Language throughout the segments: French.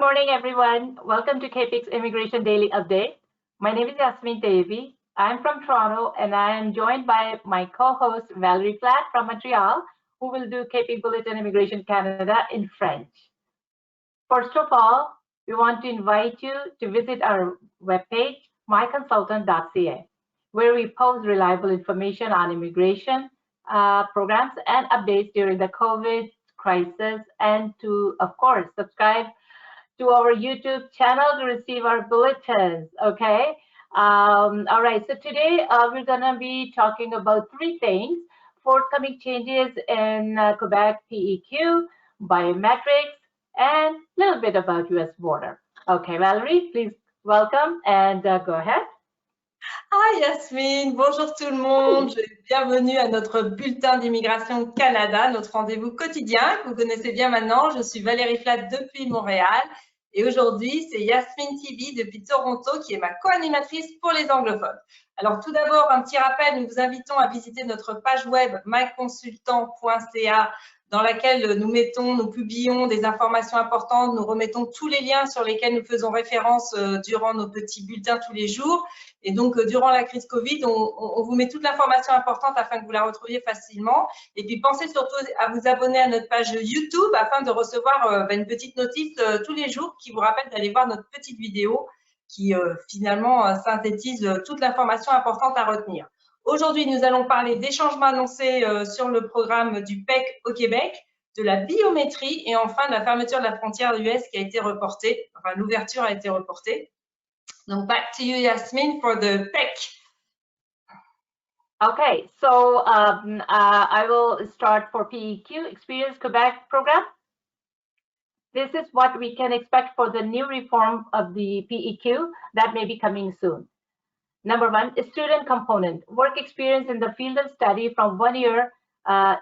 morning, everyone. Welcome to CAPIC's Immigration Daily Update. My name is Yasmeen Tyyebi. I'm from Toronto, and I am joined by my co-host, Valerie from Montreal, who will do CAPIC Bulletin Immigration Canada in French. First of all, we want to invite you to visit our webpage, myconsultant.ca, where we post reliable information on immigration programs and updates during the COVID crisis, and to, of course, subscribe to our YouTube channel to receive our bulletins. Okay. All right. So today we're gonna be talking about three things: forthcoming changes in Quebec PEQ, biometrics, and a little bit about U.S. border. Okay, Valerie, please welcome and go ahead. Hi Yasmeen, bonjour tout le monde, bienvenue à notre bulletin d'immigration Canada, notre rendez-vous quotidien que vous connaissez bien maintenant. Je suis Valérie depuis Montréal et aujourd'hui c'est Yasmeen Tyyebi depuis Toronto qui est ma co-animatrice pour les anglophones. Alors tout d'abord un petit rappel, nous vous invitons à visiter notre page web myconsultant.ca dans laquelle nous publions des informations importantes, nous remettons tous les liens sur lesquels nous faisons référence durant nos petits bulletins tous les jours. Et donc, durant la crise Covid, on vous met toute l'information importante afin que vous la retrouviez facilement. Et puis, pensez surtout à vous abonner à notre page YouTube afin de recevoir une petite notice tous les jours qui vous rappelle d'aller voir notre petite vidéo qui finalement synthétise toute l'information importante à retenir. Aujourd'hui, nous allons parler des changements annoncés sur le programme du PEQ au Québec, de la biométrie et enfin de la fermeture de la frontière US qui a été reportée, enfin l'ouverture a été reportée. Donc, back to you, Yasmeen, for the PEQ. Okay, so I will start for PEQ, Experience Quebec program. This is what we can expect for the new reform of the PEQ that may be coming soon. Number one, student component, work experience in the field of study from 1 year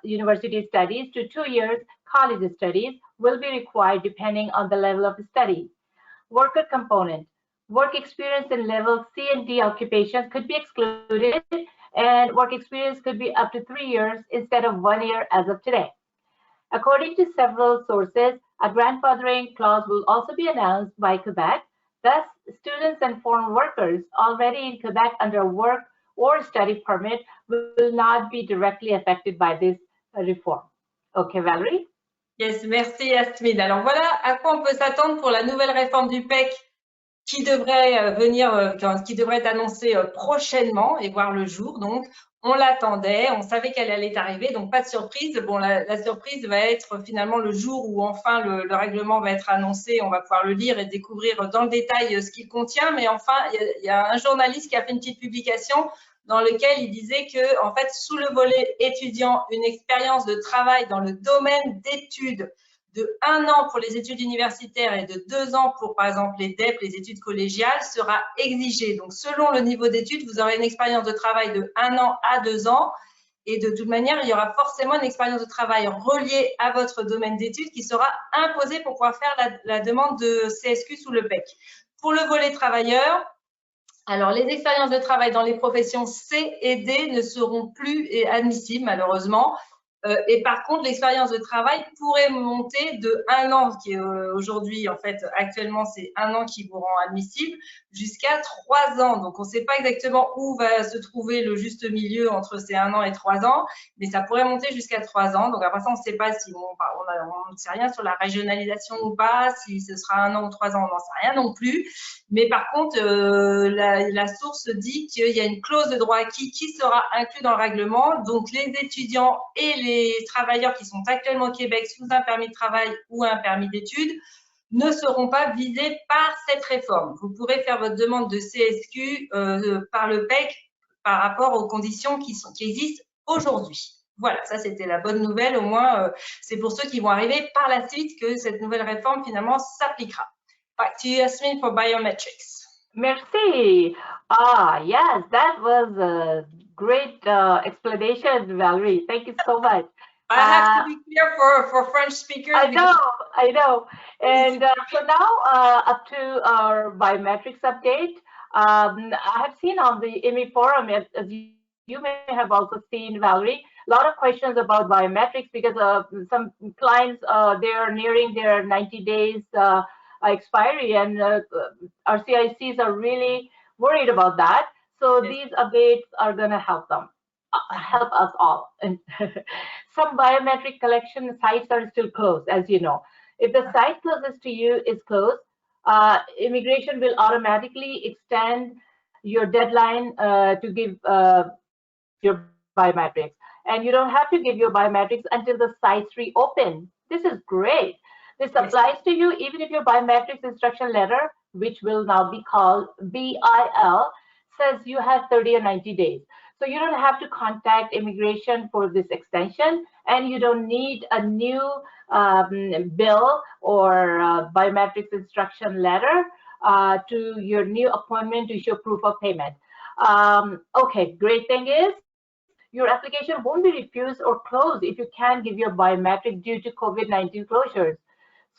university studies to 2 years college studies will be required depending on the level of study. Worker component, work experience in level C and D occupations could be excluded, and work experience could be up to 3 years instead of 1 year as of today. According to several sources, a grandfathering clause will also be announced by Quebec. Thus, students and foreign workers already in Quebec under work or study permit will not be directly affected by this reform. Okay, Valerie? Yes, merci Yasmeen. Alors voilà à quoi on peut s'attendre pour la nouvelle réforme du PEQ qui devrait être annoncée prochainement et voir le jour. Donc, on l'attendait, on savait qu'elle allait arriver, donc pas de surprise. Bon, la surprise va être finalement le jour où enfin le règlement va être annoncé. On va pouvoir le lire et découvrir dans le détail ce qu'il contient. Mais enfin, il y a un journaliste qui a fait une petite publication dans lequel il disait que, en fait, sous le volet étudiant, une expérience de travail dans le domaine d'études de 1 an pour les études universitaires et de 2 ans pour, par exemple, les DEP, les études collégiales, sera exigée. Donc, selon le niveau d'études, vous aurez une expérience de travail de 1 an à 2 ans. Et de toute manière, il y aura forcément une expérience de travail reliée à votre domaine d'études qui sera imposée pour pouvoir faire la demande de CSQ sous le PEQ. Pour le volet travailleur, alors les expériences de travail dans les professions C et D ne seront plus admissibles, malheureusement. Et par contre, l'expérience de travail pourrait monter de 1 an, qui est aujourd'hui, en fait, actuellement, c'est 1 an qui vous rend admissible, jusqu'à 3 ans. Donc, on ne sait pas exactement où va se trouver le juste milieu entre ces 1 an et 3 ans, mais ça pourrait monter jusqu'à 3 ans. Donc, après ça, on ne sait pas si on ne sait rien sur la régionalisation ou pas, si ce sera 1 an ou 3 ans, on n'en sait rien non plus. Mais par contre, la source dit qu'il y a une clause de droit acquis qui sera inclue dans le règlement. Donc, les étudiants et les travailleurs qui sont actuellement au Québec sous un permis de travail ou un permis d'études ne seront pas visés par cette réforme. Vous pourrez faire votre demande de CSQ par le PEQ par rapport aux conditions qui existent aujourd'hui. Voilà, ça c'était la bonne nouvelle. Au moins, c'est pour ceux qui vont arriver par la suite que cette nouvelle réforme finalement s'appliquera. Back to you, Yasmeen, for biometrics. Merci. Ah, yes, that was a great explanation, Valerie. Thank you so much. I have to be clear for French speakers. I know. And so now up to our biometrics update. I have seen on the IMI forum, as you may have also seen, Valerie, a lot of questions about biometrics because some clients, they are nearing their 90 days expiry, and our CICs are really worried about that. So Yes. these updates are going to help them, help us all. And some biometric collection sites are still closed, as you know. If the site closest to you is closed, immigration will automatically extend your deadline to give your biometrics. And you don't have to give your biometrics until the sites reopen. This is great. This applies to you even if your biometrics instruction letter, which will now be called BIL, says you have 30 or 90 days. So you don't have to contact immigration for this extension, and you don't need a new bill or biometrics instruction letter to your new appointment to show proof of payment. Okay, great thing is your application won't be refused or closed if you can't give your biometric due to COVID-19 closures.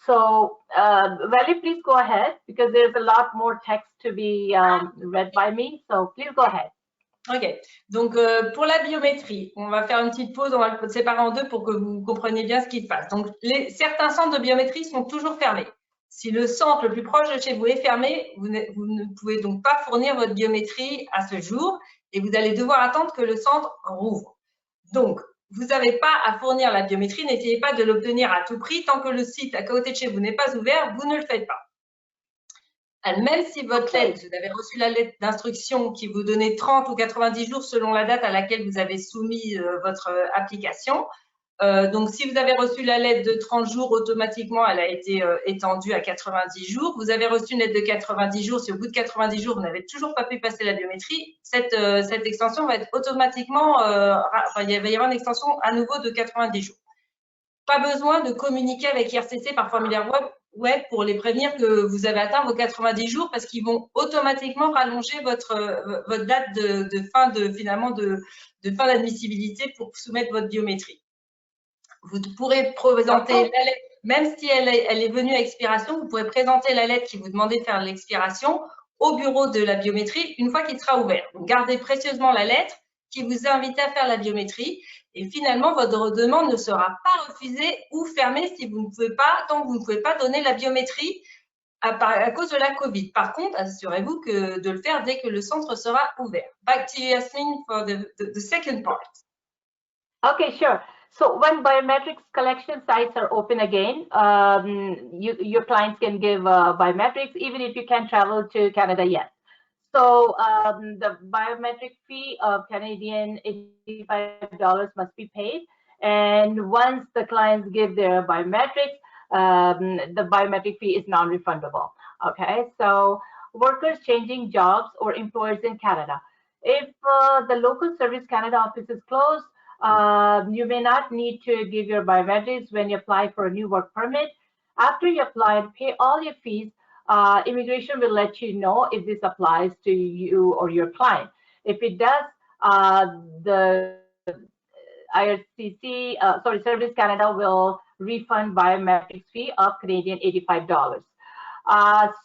So, Valerie, please go ahead because there's a lot more text to be read by me. So, please go ahead. Ok, donc pour la biométrie, on va faire une petite pause, on va le séparer en deux pour que vous compreniez bien ce qui se passe. Donc, certains centres de biométrie sont toujours fermés. Si le centre le plus proche de chez vous est fermé, vous ne pouvez donc pas fournir votre biométrie à ce jour et vous allez devoir attendre que le centre rouvre. Donc, vous n'avez pas à fournir la biométrie, n'essayez pas de l'obtenir à tout prix. Tant que le site à côté de chez vous n'est pas ouvert, vous ne le faites pas. Même si votre lettre, vous avez reçu la lettre d'instruction qui vous donnait 30 ou 90 jours selon la date à laquelle vous avez soumis votre application. Donc, si vous avez reçu la lettre de 30 jours, automatiquement, elle a été étendue à 90 jours. Vous avez reçu une lettre de 90 jours. Si au bout de 90 jours, vous n'avez toujours pas pu passer la biométrie, cette extension va être automatiquement, il va y avoir une extension à nouveau de 90 jours. Pas besoin de communiquer avec IRCC par formulaire web pour les prévenir que vous avez atteint vos 90 jours parce qu'ils vont automatiquement rallonger votre date de fin d'admissibilité pour soumettre votre biométrie. Vous pourrez présenter la lettre, même si elle est venue à expiration, vous pourrez présenter la lettre qui vous demandait de faire l'expiration au bureau de la biométrie une fois qu'il sera ouvert. Donc, gardez précieusement la lettre qui vous invite à faire la biométrie et finalement, votre demande ne sera pas refusée ou fermée si vous ne pouvez pas, tant que vous ne pouvez pas donner la biométrie à cause de la COVID. Par contre, assurez-vous de le faire dès que le centre sera ouvert. Back to you, Yasmeen, for the second part. Okay, sure. So when biometrics collection sites are open again, your clients can give biometrics even if you can't travel to Canada yet. So the biometric fee of Canadian $85 must be paid. And once the clients give their biometrics, the biometric fee is non-refundable. Okay, so workers changing jobs or employers in Canada. If the local Service Canada office is closed, you may not need to give your biometrics when you apply for a new work permit. After you apply and pay all your fees, immigration will let you know if this applies to you or your client. If it does, the Service Canada will refund biometrics fee of Canadian $85.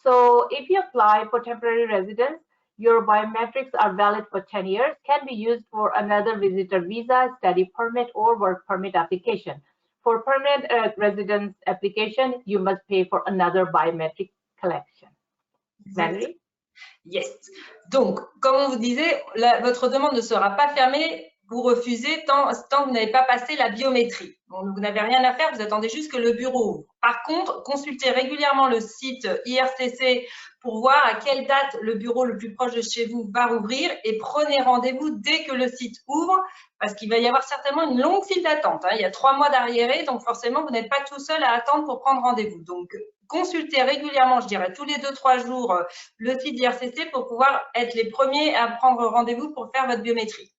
So if you apply for temporary residence, your biometrics are valid for 10 years, can be used for another visitor visa, study permit, or work permit application. For permanent residence application, you must pay for another biometric collection. Valerie? Yes. Donc, comme on vous disait, votre demande ne sera pas fermée. Vous refusez tant que vous n'avez pas passé la biométrie. Donc, vous n'avez rien à faire, vous attendez juste que le bureau ouvre. Par contre, consultez régulièrement le site IRCC pour voir à quelle date le bureau le plus proche de chez vous va rouvrir et prenez rendez-vous dès que le site ouvre parce qu'il va y avoir certainement une longue file d'attente. Il y a 3 mois d'arriéré, donc forcément, vous n'êtes pas tout seul à attendre pour prendre rendez-vous. Donc, consultez régulièrement, je dirais tous les 2-3 jours, le site d'IRCC pour pouvoir être les premiers à prendre rendez-vous pour faire votre biométrie.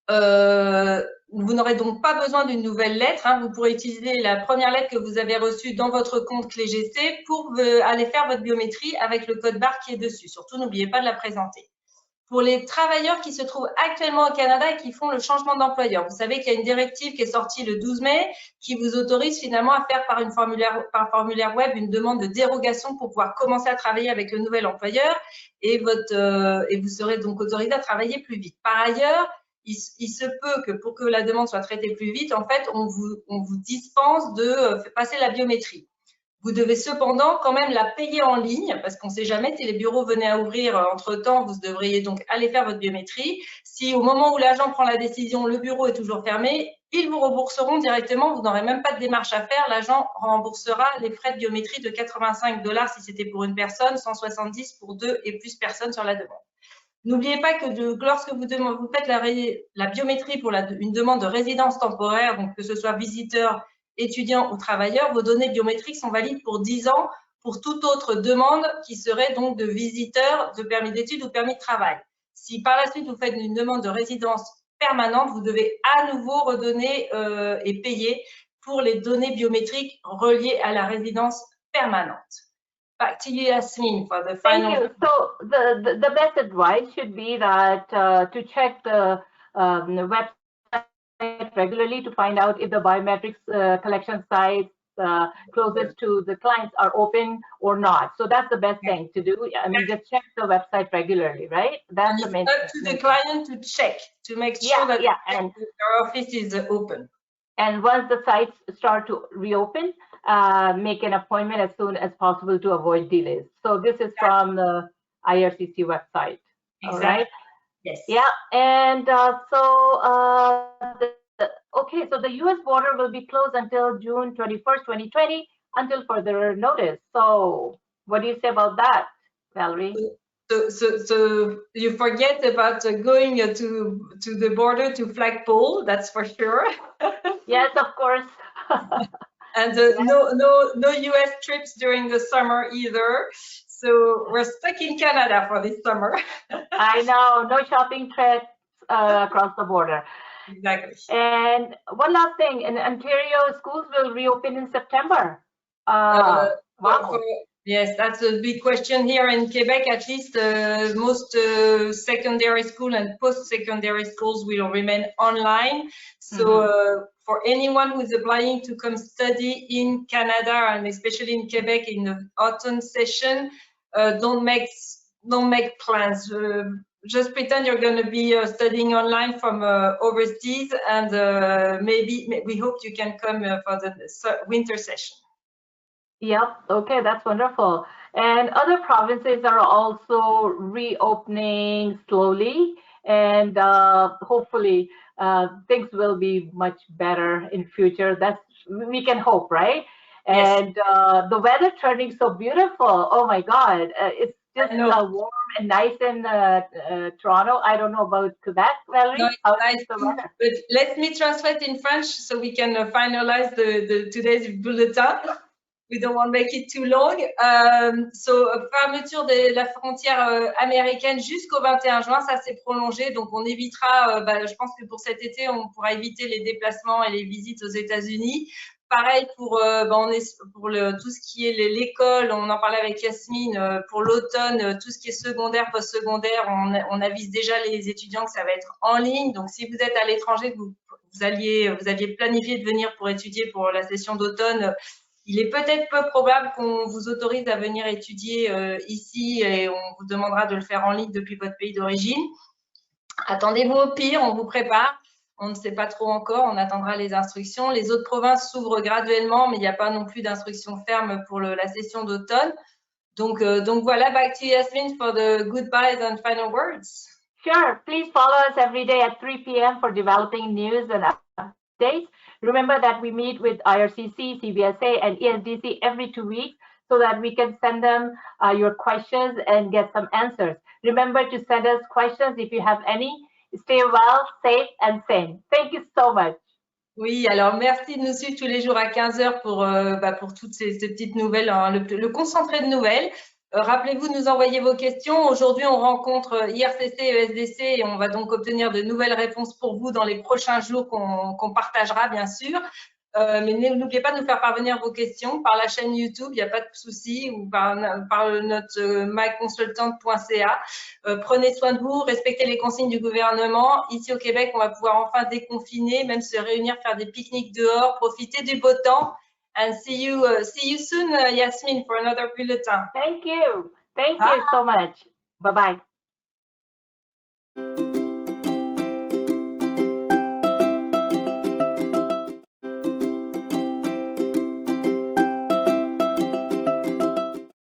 Vous n'aurez donc pas besoin d'une nouvelle lettre. Vous pourrez utiliser la première lettre que vous avez reçue dans votre compte clé GC pour aller faire votre biométrie avec le code barre qui est dessus. Surtout, n'oubliez pas de la présenter. Pour les travailleurs qui se trouvent actuellement au Canada et qui font le changement d'employeur, vous savez qu'il y a une directive qui est sortie le 12 mai qui vous autorise finalement à faire par formulaire web une demande de dérogation pour pouvoir commencer à travailler avec le nouvel employeur et vous serez donc autorisé à travailler plus vite. Par ailleurs, il se peut que pour que la demande soit traitée plus vite, en fait, on vous dispense de passer la biométrie. Vous devez cependant quand même la payer en ligne parce qu'on ne sait jamais si les bureaux venaient à ouvrir entre-temps, vous devriez donc aller faire votre biométrie. Si au moment où l'agent prend la décision, le bureau est toujours fermé, ils vous rembourseront directement, vous n'aurez même pas de démarche à faire, l'agent remboursera les frais de biométrie de 85 $ si c'était pour une personne, 170 pour 2 et plus personnes sur la demande. N'oubliez pas que lorsque vous faites la biométrie pour une demande de résidence temporaire, donc que ce soit visiteur, étudiant ou travailleur, vos données biométriques sont valides pour 10 ans pour toute autre demande qui serait donc de visiteur, de permis d'études ou permis de travail. Si par la suite vous faites une demande de résidence permanente, vous devez à nouveau redonner et payer pour les données biométriques reliées à la résidence permanente. Back to you, Yasmeen, for the final. Thank you. So the best advice should be that to check the website regularly to find out if the biometrics collection sites closest to the clients are open or not. So that's the best thing to do. I mean, just check the website regularly, right? That's the main. It's up to the client to check to make sure that their office is open. And once the sites start to reopen, make an appointment as soon as possible to avoid delays. So this is from the IRCC website. Exactly. All right. Yes. Yeah. And okay, so the US border will be closed until June 21st, 2020, until further notice. So what do you say about that, Valerie? So you forget about going to the border to flagpole, that's for sure. Yes, of course. And no US trips during the summer either. So we're stuck in Canada for this summer. I know, no shopping trips across the border. Exactly. And one last thing, in Ontario, schools will reopen in September. Wow. Yes, that's a big question here in Quebec. At least most secondary school and post-secondary schools will remain online. So for anyone who is applying to come study in Canada and especially in Quebec in the autumn session, don't make plans. Just pretend you're going to be studying online from overseas, and we hope you can come for the winter session. Yep. Okay, that's wonderful. And other provinces are also reopening slowly, and hopefully things will be much better in future. That's, we can hope, right? Yes. And the weather turning so beautiful. Oh my God, it's just warm and nice in Toronto. I don't know about Quebec, Valerie. No, it's nice too, but let me translate in French so we can finalize today's bulletin. We don't want to make it too long. So, fermeture de la frontière américaine jusqu'au 21 juin, ça s'est prolongé. Donc, on évitera, je pense que pour cet été, on pourra éviter les déplacements et les visites aux États-Unis. Pareil pour tout ce qui est l'école, on en parlait avec Yasmeen, pour l'automne, tout ce qui est secondaire, post-secondaire, on avise déjà les étudiants que ça va être en ligne. Donc, si vous êtes à l'étranger, que vous aviez planifié de venir pour étudier pour la session d'automne, il est peut-être peu probable qu'on vous autorise à venir étudier ici et on vous demandera de le faire en ligne depuis votre pays d'origine. Attendez-vous au pire, on vous prépare. On ne sait pas trop encore, on attendra les instructions. Les autres provinces s'ouvrent graduellement, mais il n'y a pas non plus d'instructions fermes pour la session d'automne. Donc voilà, back to Yasmeen for the goodbyes and final words. Sure, please follow us every day at 3 p.m. for developing news and updates. Remember that we meet with IRCC, CBSA, and ESDC every 2 weeks so that we can send them your questions and get some answers. Remember to send us questions if you have any. Stay well, safe, and sane. Thank you so much. Oui, alors merci de nous suivre tous les jours à 15h pour toutes ces petites nouvelles, hein, le concentré de nouvelles. Rappelez-vous de nous envoyer vos questions. Aujourd'hui, on rencontre IRCC et ESDC et on va donc obtenir de nouvelles réponses pour vous dans les prochains jours qu'on partagera, bien sûr. Mais n'oubliez pas de nous faire parvenir vos questions par la chaîne YouTube, il n'y a pas de souci, ou par notre myconsultant.ca. Prenez soin de vous, respectez les consignes du gouvernement. Ici au Québec, on va pouvoir enfin déconfiner, même se réunir, faire des pique-niques dehors, profiter du beau temps. And see you soon, Yasmeen, for another bulletin. Thank you. Thank you so much. Bye-bye.